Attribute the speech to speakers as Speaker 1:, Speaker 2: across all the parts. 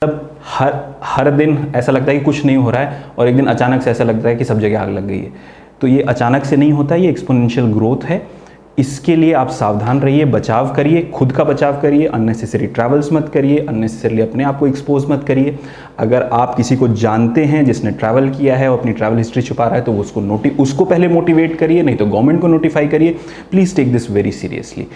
Speaker 1: मतलब हर दिन ऐसा लगता है कि कुछ नहीं हो रहा है और एक दिन अचानक से ऐसा लगता है कि सब जगह आग लग गई है। तो ये अचानक से नहीं होता, ये एक्सपोनेंशियल ग्रोथ है। इसके लिए आप सावधान रहिए, बचाव करिए, खुद का बचाव करिए, अननेसेसरी ट्रैवल्स मत करिए, अननेसेसरीली अपने आप को एक्सपोज मत करिए। अगर आप किसी को जानते हैं जिसने ट्रैवल किया है और अपनी ट्रैवल हिस्ट्री छुपा रहा है तो उसको पहले मोटिवेट करिए, नहीं तो गवर्नमेंट को नोटिफाई करिए। Please take this very seriously.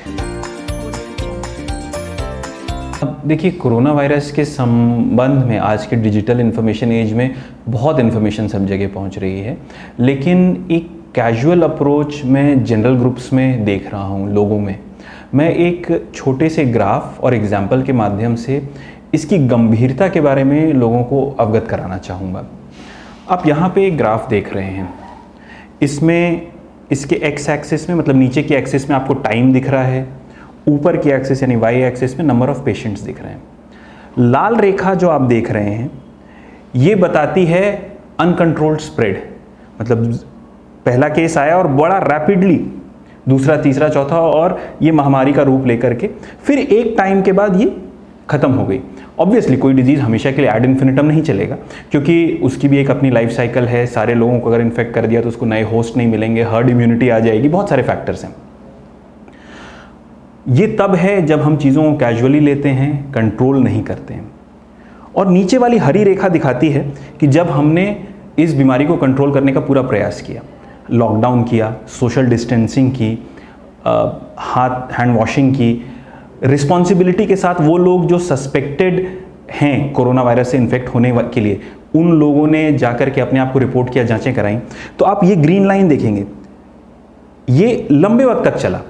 Speaker 1: अब देखिए, कोरोना वायरस के संबंध में आज के डिजिटल इन्फॉर्मेशन एज में बहुत इन्फॉर्मेशन सब जगह पहुंच रही है, लेकिन एक कैजुअल अप्रोच मैं जनरल ग्रुप्स में देख रहा हूं लोगों में। मैं एक छोटे से ग्राफ और एग्जाम्पल के माध्यम से इसकी गंभीरता के बारे में लोगों को अवगत कराना चाहूँगा। आप यहाँ पे एक ग्राफ देख रहे हैं, इसमें इसके एक्स एक्सिस में, मतलब नीचे की एक्सिस में आपको टाइम दिख रहा है, ऊपर की एक्सिस यानी वाई एक्सिस में नंबर ऑफ पेशेंट्स दिख रहे हैं। लाल रेखा जो आप देख रहे हैं ये बताती है अनकंट्रोल्ड स्प्रेड, मतलब पहला केस आया और बड़ा रैपिडली दूसरा, तीसरा, चौथा और ये महामारी का रूप लेकर के फिर एक टाइम के बाद ये खत्म हो गई। ऑब्वियसली कोई डिजीज़ हमेशा के लिए एड इन्फिनिटम नहीं चलेगा, क्योंकि उसकी भी एक अपनी लाइफ साइकिल है। सारे लोगों को अगर इन्फेक्ट कर दिया तो उसको नए होस्ट नहीं मिलेंगे, हर्ड इम्यूनिटी आ जाएगी, बहुत सारे फैक्टर्स हैं। ये तब है जब हम चीज़ों को कैजुअली लेते हैं, कंट्रोल नहीं करते हैं। और नीचे वाली हरी रेखा दिखाती है कि जब हमने इस बीमारी को कंट्रोल करने का पूरा प्रयास किया, लॉकडाउन किया, सोशल डिस्टेंसिंग की, हैंड वॉशिंग की, रिस्पॉन्सिबिलिटी के साथ वो लोग जो सस्पेक्टेड हैं कोरोना वायरस से इन्फेक्ट होने के लिए, उन लोगों ने जाकर के अपने आप को रिपोर्ट किया, जांचें कराई। तो आप ये ग्रीन लाइन देखेंगे, ये लंबे वक्त तक चला।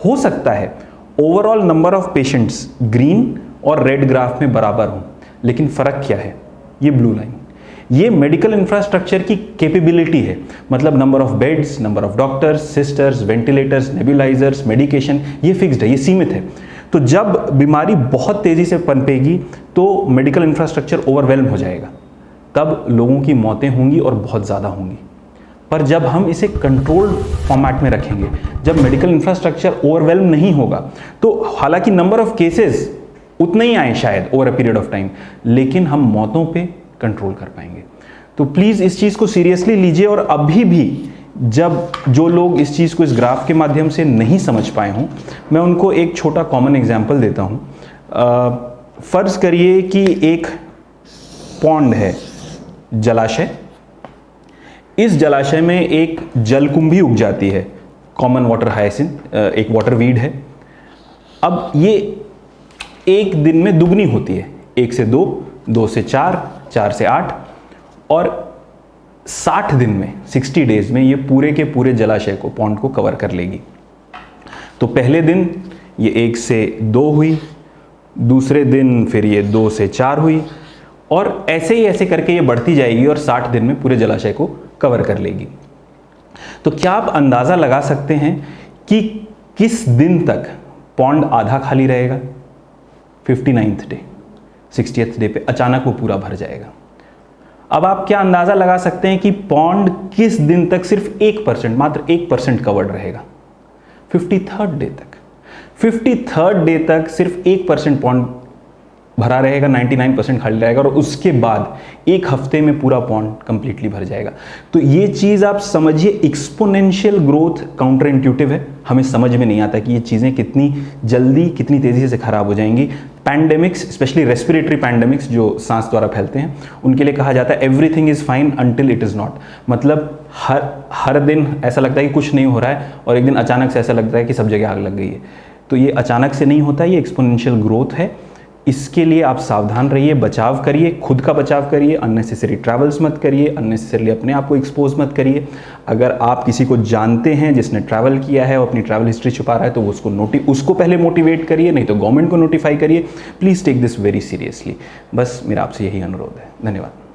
Speaker 1: हो सकता है overall number of patients green और रेड ग्राफ में बराबर हों, लेकिन फ़र्क क्या है? ये ब्लू लाइन, ये मेडिकल इंफ्रास्ट्रक्चर की कैपेबिलिटी है, मतलब number of beds, number of doctors, sisters, ventilators, nebulisers, medication, ये फिक्स्ड है, ये सीमित है। तो जब बीमारी बहुत तेज़ी से पनपेगी तो मेडिकल इंफ्रास्ट्रक्चर ओवरवेल्म हो जाएगा, तब लोगों की मौतें होंगी और बहुत ज़्यादा होंगी। पर जब हम इसे कंट्रोल्ड फॉर्मेट में रखेंगे, जब मेडिकल इंफ्रास्ट्रक्चर ओवरवेल्म नहीं होगा, तो हालांकि नंबर ऑफ केसेस उतना ही आए शायद over a period of time, लेकिन हम मौतों पे कंट्रोल कर पाएंगे। तो प्लीज़ इस चीज़ को सीरियसली लीजिए। और अभी भी जब जो लोग इस चीज़ को इस ग्राफ के माध्यम से नहीं समझ पाए हों, मैं उनको एक छोटा कॉमन एग्जाम्पल देता हूँ। फ़र्ज़ करिए कि एक पॉन्ड है, जलाशय। इस जलाशय में एक जलकुंभी उग जाती है, कॉमन वाटर हायसिंथ, एक वाटर वीड है। अब ये एक दिन में दुगनी होती है, 1 से 2, 2 से 4, 4 से 8, और 60 दिन में, 60 डेज में ये पूरे के पूरे जलाशय को, पॉन्ड को कवर कर लेगी। तो पहले दिन ये 1 से 2 हुई, दूसरे दिन फिर ये 2 से 4 हुई, और ऐसे ही ऐसे करके ये बढ़ती जाएगी और 60 दिन में पूरे जलाशय को कवर कर लेगी। तो क्या आप अंदाज़ा लगा सकते हैं कि किस दिन तक पॉन्ड आधा खाली रहेगा? 59th डे, 60th डे पे अचानक वो पूरा भर जाएगा। अब आप क्या अंदाज़ा लगा सकते हैं कि पॉन्ड किस दिन तक सिर्फ 1%, मात्र 1% कवर्ड रहेगा? 53rd डे तक। 53rd डे तक सिर्फ 1% पॉन्ड भरा रहेगा, 99% खाली रहेगा, और उसके बाद एक हफ्ते में पूरा पॉन्ड कंप्लीटली भर जाएगा। तो ये चीज़ आप समझिए, एक्सपोनेंशियल ग्रोथ काउंटर इंट्यूटिव है। हमें समझ में नहीं आता कि ये चीज़ें कितनी जल्दी, कितनी तेज़ी से ख़राब हो जाएंगी। पैंडेमिक्स, स्पेशली रेस्पिरेटरी पैंडेमिक्स जो सांस द्वारा फैलते हैं, उनके लिए कहा जाता है everything is fine until it is not. मतलब हर दिन ऐसा लगता है कि कुछ नहीं हो रहा है और एक दिन अचानक से ऐसा लगता है कि सब जगह आग लग गई है। तो ये अचानक से नहीं होता, ये एक्सपोनेंशियल ग्रोथ है। इसके लिए आप सावधान रहिए, बचाव करिए, खुद का बचाव करिए, अननेसेसरी ट्रैवल्स मत करिए, अननेसेसरीली अपने आप को एक्सपोज मत करिए। अगर आप किसी को जानते हैं जिसने ट्रैवल किया है और अपनी ट्रैवल हिस्ट्री छुपा रहा है तो उसको पहले मोटिवेट करिए, नहीं तो गवर्नमेंट को नोटिफाई करिए। Please take this very seriously. बस मेरा आपसे यही अनुरोध है। धन्यवाद।